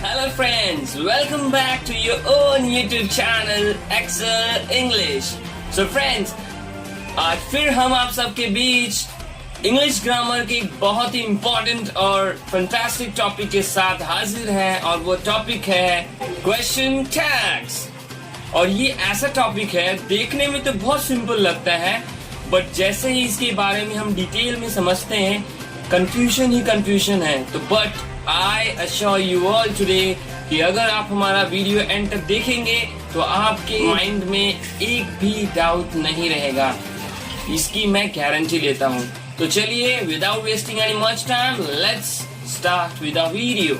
Hello friends, welcome back to your own YouTube channel Excel English. So friends, आज फिर हम आप सबके बीच इंग्लिश ग्रामर के एक बहुत ही इम्पोर्टेंट और फैंटास्टिक टॉपिक के साथ हाजिर हैं और वो टॉपिक है क्वेश्चन टैग्स। और ये ऐसा टॉपिक है, देखने में तो बहुत सिंपल लगता है, बट जैसे ही इसके बारे में हम डिटेल में समझते हैं कंफ्यूजन ही कंफ्यूजन है। तो but I assure you all today कि अगर आप हमारा वीडियो एंड तक देखेंगे तो आपके माइंड में एक भी डाउट नहीं रहेगा, इसकी मैं गारंटी लेता हूँ। तो चलिए without wasting any much time let's start with our video.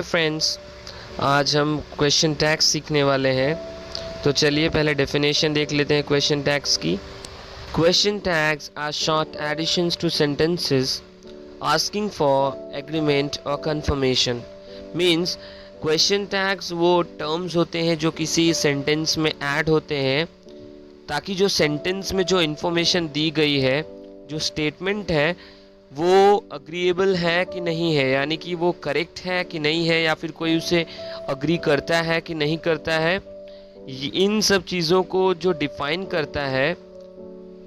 Friends, आज हम क्वेश्चन टैग्स सीखने वाले हैं। तो चलिए पहले डेफिनेशन देख लेते हैं क्वेश्चन टैग्स की। Question tags are short additions to sentences asking for agreement और कंफर्मेशन। मीन्स क्वेश्चन टैग्स वो टर्म्स होते हैं जो किसी सेंटेंस में ऐड होते हैं ताकि जो सेंटेंस में जो इन्फॉर्मेशन दी गई है, जो स्टेटमेंट है, वो अग्रीएबल है कि नहीं है, यानी कि वो करेक्ट है कि नहीं है, या फिर कोई उसे अग्री करता है कि नहीं करता है। इन सब चीज़ों को जो डिफाइन करता है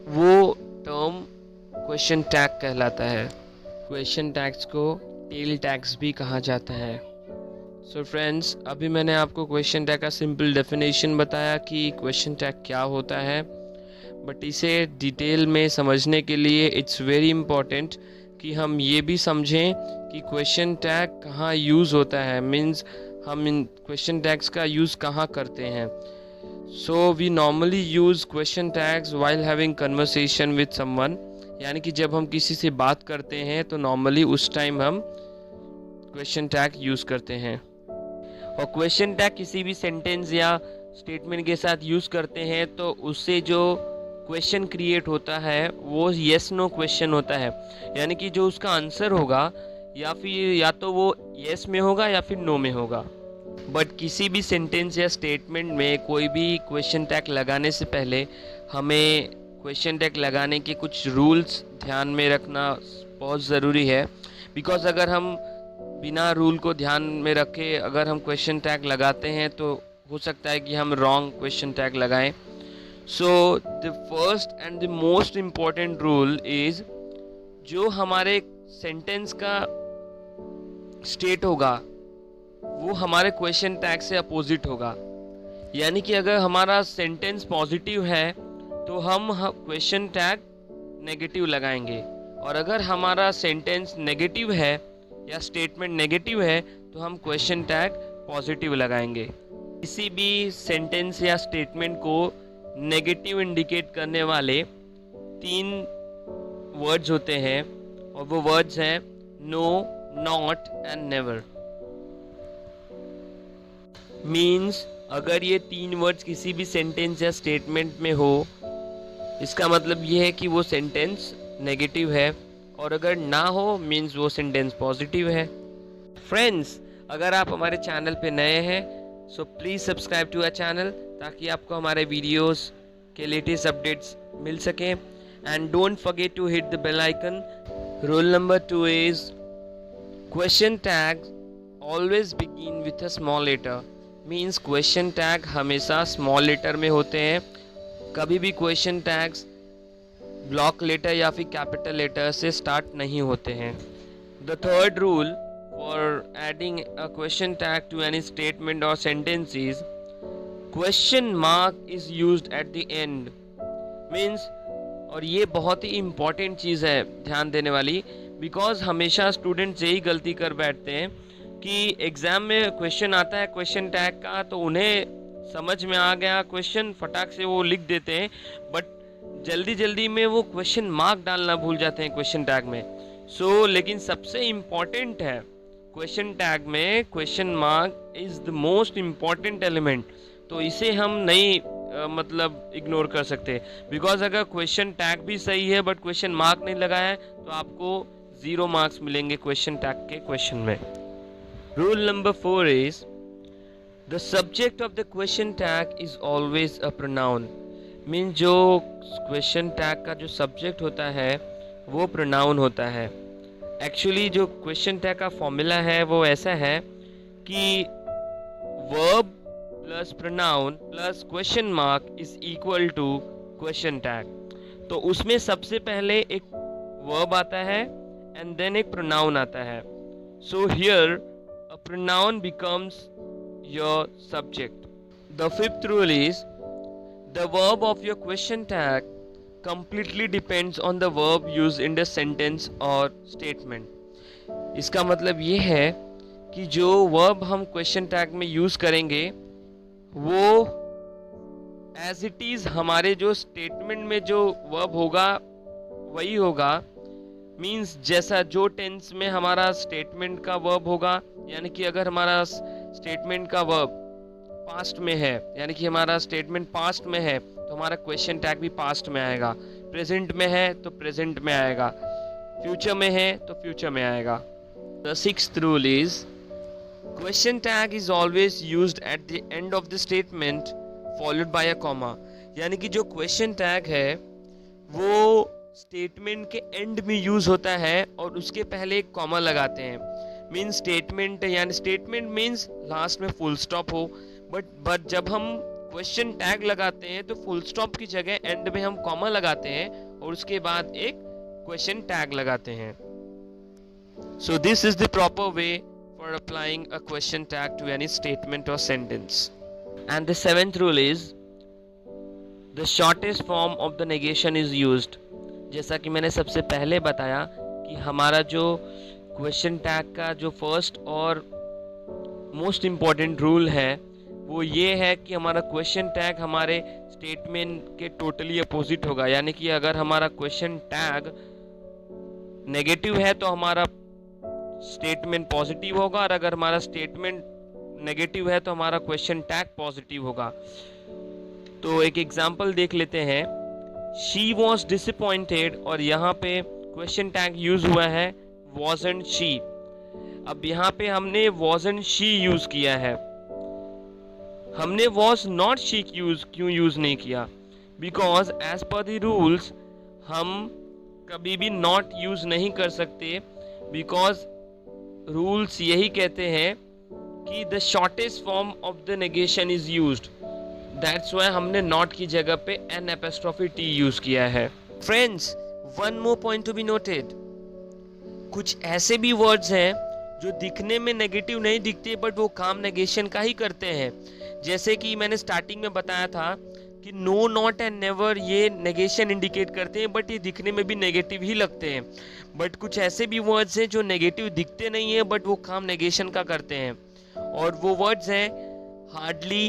वो टर्म क्वेश्चन टैग कहलाता है। क्वेश्चन टैग्स को टेल टैग्स भी कहा जाता है। सो फ्रेंड्स, अभी मैंने आपको क्वेश्चन टैग का सिंपल डेफिनेशन बताया कि क्वेश्चन टैग क्या होता है, बट इसे डिटेल में समझने के लिए इट्स वेरी इम्पॉर्टेंट कि हम ये भी समझें कि क्वेश्चन टैग कहाँ यूज़ होता है। मीन्स हम इन क्वेश्चन टैग्स का यूज़ कहाँ करते हैं। So we normally use question tags while having conversation with someone, यानी कि जब हम किसी से बात करते हैं तो नॉर्मली उस टाइम हम क्वेश्चन टैग यूज़ करते हैं। और क्वेश्चन टैग किसी भी सेंटेंस या स्टेटमेंट के साथ यूज़ करते हैं तो उससे जो क्वेश्चन क्रिएट होता है वो येस नो क्वेश्चन होता है, यानी कि जो उसका आंसर होगा या तो वो येस में होगा या फिर नो में होगा। बट किसी भी सेंटेंस या स्टेटमेंट में कोई भी क्वेश्चन टैग लगाने से पहले हमें क्वेश्चन टैग लगाने के कुछ रूल्स ध्यान में रखना बहुत ज़रूरी है। बिकॉज अगर हम बिना रूल को ध्यान में रखे अगर हम क्वेश्चन टैग लगाते हैं तो हो सकता है कि हम रॉन्ग क्वेश्चन टैग लगाएं। So the first and the most important rule is जो हमारे सेंटेंस का स्टेट होगा वो हमारे क्वेश्चन टैग से अपोजिट होगा। यानी कि अगर हमारा सेंटेंस पॉजिटिव है तो हम क्वेश्चन टैग नेगेटिव लगाएंगे, और अगर हमारा सेंटेंस नेगेटिव है या स्टेटमेंट नेगेटिव है तो हम क्वेश्चन टैग पॉजिटिव लगाएंगे। किसी भी सेंटेंस या स्टेटमेंट को नेगेटिव इंडिकेट करने वाले 3 वर्ड्स होते हैं, और वो वर्ड्स हैं no, not and never. Means अगर ये 3 वर्ड्स किसी भी सेंटेंस या स्टेटमेंट में हो, इसका मतलब ये है कि वो सेंटेंस नेगेटिव है, और अगर ना हो मीन्स वो सेंटेंस पॉजिटिव है। फ्रेंड्स, अगर आप हमारे चैनल पे नए हैं so please subscribe to our channel ताकि आपको हमारे वीडियोस के लेटेस्ट अपडेट्स मिल सकें। And don't forget to hit the bell icon. Rule number 2 is question tag always begin with a small letter. Means question tag हमेशा small letter में होते हैं, कभी भी क्वेश्चन टैग्स ब्लॉक लेटर या फिर कैपिटल लेटर से स्टार्ट नहीं होते हैं। The third rule for adding a question tag to any statement और sentence is question mark is used at the end. Means, और ये बहुत ही इम्पॉर्टेंट चीज़ है ध्यान देने वाली, बिकॉज हमेशा स्टूडेंट्स यही गलती कर बैठते हैं कि एग्ज़ाम में क्वेश्चन आता है क्वेश्चन टैग का तो उन्हें समझ में आ गया क्वेश्चन, फटाक से वो लिख देते हैं, बट जल्दी जल्दी में वो क्वेश्चन मार्क डालना भूल जाते हैं क्वेश्चन टैग में। लेकिन सबसे इम्पॉर्टेंट है क्वेश्चन टैग में question mark is the most important element. तो इसे हम नहीं मतलब इग्नोर कर सकते, बिकॉज अगर क्वेश्चन टैग भी सही है बट क्वेश्चन मार्क नहीं लगाया है तो आपको 0 मार्क्स मिलेंगे क्वेश्चन टैग के क्वेश्चन में। Rule number 4 is the subject of the question tag is always a pronoun. Mean जो क्वेश्चन टैग का जो सब्जेक्ट होता है वो प्रोनाउन होता है। एक्चुअली जो क्वेश्चन टैग का फॉर्मूला है वो ऐसा है कि verb plus pronoun plus question mark is equal to question tag. तो उसमें सबसे पहले एक वर्ब आता है एंड देन एक प्रोनाउन आता है। So here a pronoun becomes your subject. The fifth rule is the verb of your question tag completely depends on the verb used in the sentence or statement। इसका मतलब ये है कि जो verb हम क्वेश्चन टैग में use करेंगे वो एज इट इज हमारे जो स्टेटमेंट में जो वर्ब होगा वही होगा। मींस जैसा जो टेंस में हमारा स्टेटमेंट का वर्ब होगा, यानी कि अगर हमारा स्टेटमेंट का वर्ब पास्ट में है, यानी कि हमारा स्टेटमेंट पास्ट में है तो हमारा क्वेश्चन टैग भी पास्ट में आएगा। प्रेजेंट में है तो प्रेजेंट में आएगा, फ्यूचर में है तो फ्यूचर में आएगा। The sixth rule is question tag is always used at the end of the statement followed by a comma. यानी कि जो क्वेश्चन टैग है वो स्टेटमेंट के एंड में यूज होता है और उसके पहले एक कॉमा लगाते हैं। मीन्स स्टेटमेंट यानी स्टेटमेंट मीन्स लास्ट में फुल स्टॉप हो, बट जब हम क्वेश्चन टैग लगाते हैं तो फुल स्टॉप की जगह एंड में हम कॉमा लगाते हैं और उसके बाद एक क्वेश्चन टैग लगाते हैं। So this is the proper way for applying a question tag to any statement और sentence. And the seventh rule is the shortest form of the negation is used. जैसा कि मैंने सबसे पहले बताया कि हमारा जो क्वेश्चन टैग का जो फर्स्ट और मोस्ट इम्पॉर्टेंट रूल है वो ये है कि हमारा क्वेश्चन टैग हमारे स्टेटमेंट के टोटली अपोजिट होगा। यानी कि अगर हमारा क्वेश्चन टैग नेगेटिव है तो हमारा स्टेटमेंट पॉजिटिव होगा, और अगर हमारा स्टेटमेंट नेगेटिव है तो हमारा क्वेश्चन टैग पॉजिटिव होगा। तो एक एग्जांपल देख लेते हैं। शी वॉज डिसअपॉइंटेड और यहाँ पे क्वेश्चन टैग यूज हुआ है wasn't she। अब यहाँ पे हमने wasn't she यूज किया है, हमने was not she क्यों यूज नहीं किया? Because as per the rules हम कभी भी not यूज नहीं कर सकते, बिकॉज रूल्स यही कहते हैं कि the shortest form of the negation is used. That's why हमने not की जगह पे an apostrophe t यूज किया है। Friends, one more point to be noted. कुछ ऐसे भी वर्ड्स हैं जो दिखने में नेगेटिव नहीं दिखते बट वो काम नेगेशन का ही करते हैं। जैसे कि मैंने स्टार्टिंग में बताया था कि नो, नॉट एंड नेवर ये नेगेशन इंडिकेट करते हैं बट ये दिखने में भी नेगेटिव ही लगते हैं। बट कुछ ऐसे भी वर्ड्स हैं जो नेगेटिव दिखते नहीं है बट वो काम नेगेशन का करते हैं, और वो वर्ड्स हैं हार्डली,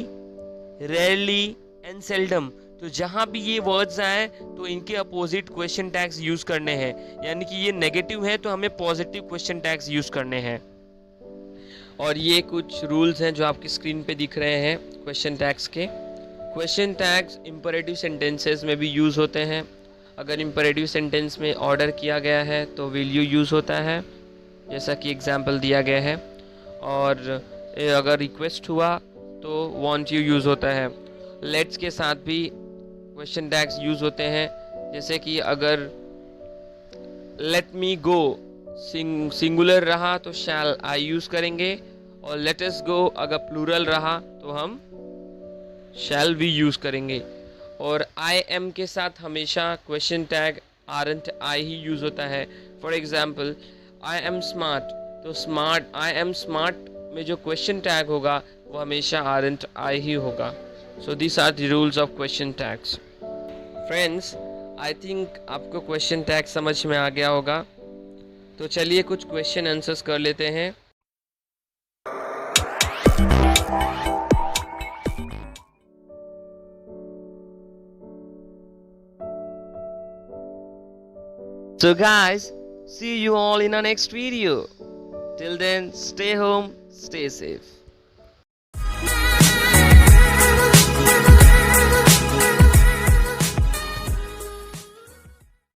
रेयरली एंड सेल्डम। तो जहाँ भी ये वर्ड्स आए तो इनके अपोजिट क्वेश्चन टैग्स यूज करने हैं। यानी कि ये नेगेटिव है तो हमें पॉजिटिव क्वेश्चन टैग्स यूज करने हैं। और ये कुछ रूल्स हैं जो आपकी स्क्रीन पे दिख रहे हैं क्वेश्चन टैग्स के। क्वेश्चन टैग्स इंपरेटिव सेंटेंसेस में भी यूज होते हैं। अगर इंपरेटिव सेंटेंस में ऑर्डर किया गया है तो विल यू यूज होता है, जैसा कि एग्जाम्पल दिया गया है। और अगर रिक्वेस्ट हुआ तो वांट यू यूज होता है। लेट्स के साथ भी क्वेश्चन टैग्स यूज होते हैं, जैसे कि अगर लेट मी गो सिंगुलर रहा तो शैल आई यूज करेंगे, और लेट अस गो अगर प्लूरल रहा तो हम शैल वी यूज करेंगे। और आई एम के साथ हमेशा question tag aren't I he use होता है। For example I am smart, तो स्मार्ट आई एम स्मार्ट में जो क्वेश्चन टैग होगा वो हमेशा आरंट आई ही होगा। So this are the rules of question tags. Friends, I think आपको क्वेश्चन टैग समझ में आ गया होगा, तो चलिए कुछ क्वेश्चन आंसर्स कर लेते हैं। So guys, see you all in our next video. Till then, stay home, stay safe.